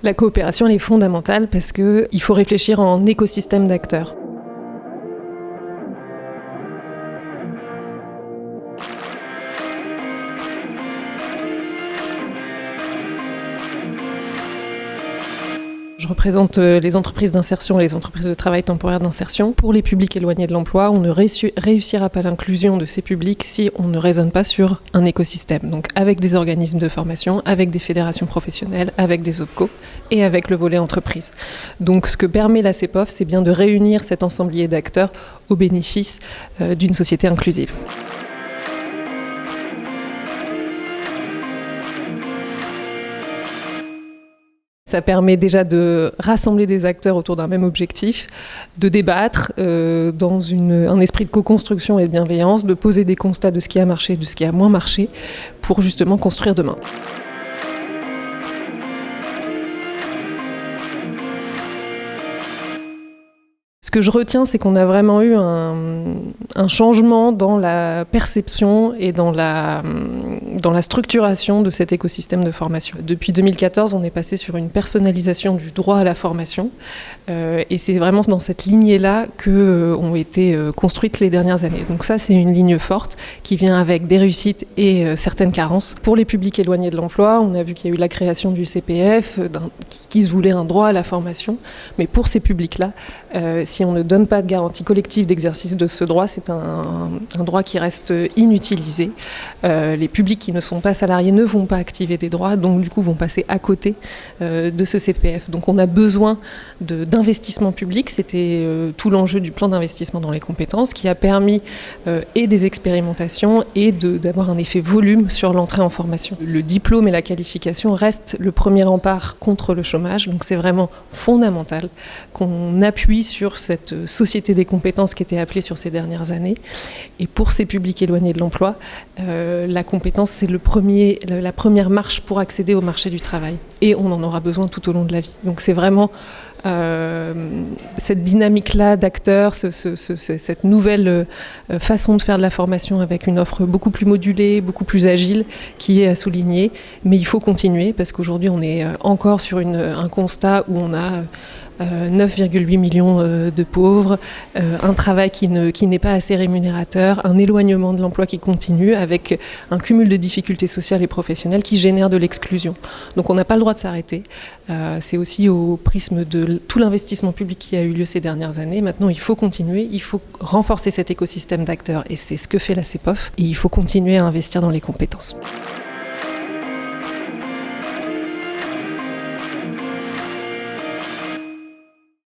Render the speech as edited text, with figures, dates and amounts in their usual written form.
La coopération, elle est fondamentale parce qu'il faut réfléchir en écosystème d'acteurs. Je représente les entreprises d'insertion et les entreprises de travail temporaire d'insertion. Pour les publics éloignés de l'emploi, on ne réussira pas l'inclusion de ces publics si on ne raisonne pas sur un écosystème. Donc avec des organismes de formation, avec des fédérations professionnelles, avec des OPCO et avec le volet entreprise. Donc ce que permet la CEPOF, c'est bien de réunir cet ensemblier d'acteurs au bénéfice d'une société inclusive. Ça permet déjà de rassembler des acteurs autour d'un même objectif, de débattre dans un esprit de co-construction et de bienveillance, de poser des constats de ce qui a marché, de ce qui a moins marché, pour justement construire demain. Ce que je retiens, c'est qu'on a vraiment eu un changement dans la perception et dans la structuration de cet écosystème de formation. Depuis 2014, on est passé sur une personnalisation du droit à la formation et c'est vraiment dans cette lignée-là qu'ont été construites les dernières années. Donc ça, c'est une ligne forte qui vient avec des réussites et certaines carences. Pour les publics éloignés de l'emploi, on a vu qu'il y a eu la création du CPF qui se voulait un droit à la formation, mais pour ces publics-là, si on ne donne pas de garantie collective d'exercice de ce droit, c'est un droit qui reste inutilisé. Les publics qui ne sont pas salariés ne vont pas activer des droits, donc du coup vont passer à côté de ce CPF. Donc on a besoin d'investissement public, c'était tout l'enjeu du plan d'investissement dans les compétences qui a permis et des expérimentations et d'avoir un effet volume sur l'entrée en formation. Le diplôme et la qualification restent le premier rempart contre le chômage, donc c'est vraiment fondamental qu'on appuie sur cette société des compétences qui était appelée sur ces dernières années. Et pour ces publics éloignés de l'emploi, la compétence, c'est la première marche pour accéder au marché du travail. Et on en aura besoin tout au long de la vie. Donc c'est vraiment cette dynamique-là d'acteurs, cette nouvelle façon de faire de la formation avec une offre beaucoup plus modulée, beaucoup plus agile, qui est à souligner. Mais il faut continuer parce qu'aujourd'hui, on est encore sur un constat où on a 9,8 millions de pauvres, un travail qui n'est pas assez rémunérateur, un éloignement de l'emploi qui continue avec un cumul de difficultés sociales et professionnelles qui génère de l'exclusion. Donc on n'a pas le droit de s'arrêter. C'est aussi au prisme de tout l'investissement public qui a eu lieu ces dernières années. Maintenant, il faut continuer, il faut renforcer cet écosystème d'acteurs et c'est ce que fait la CEPOF et il faut continuer à investir dans les compétences.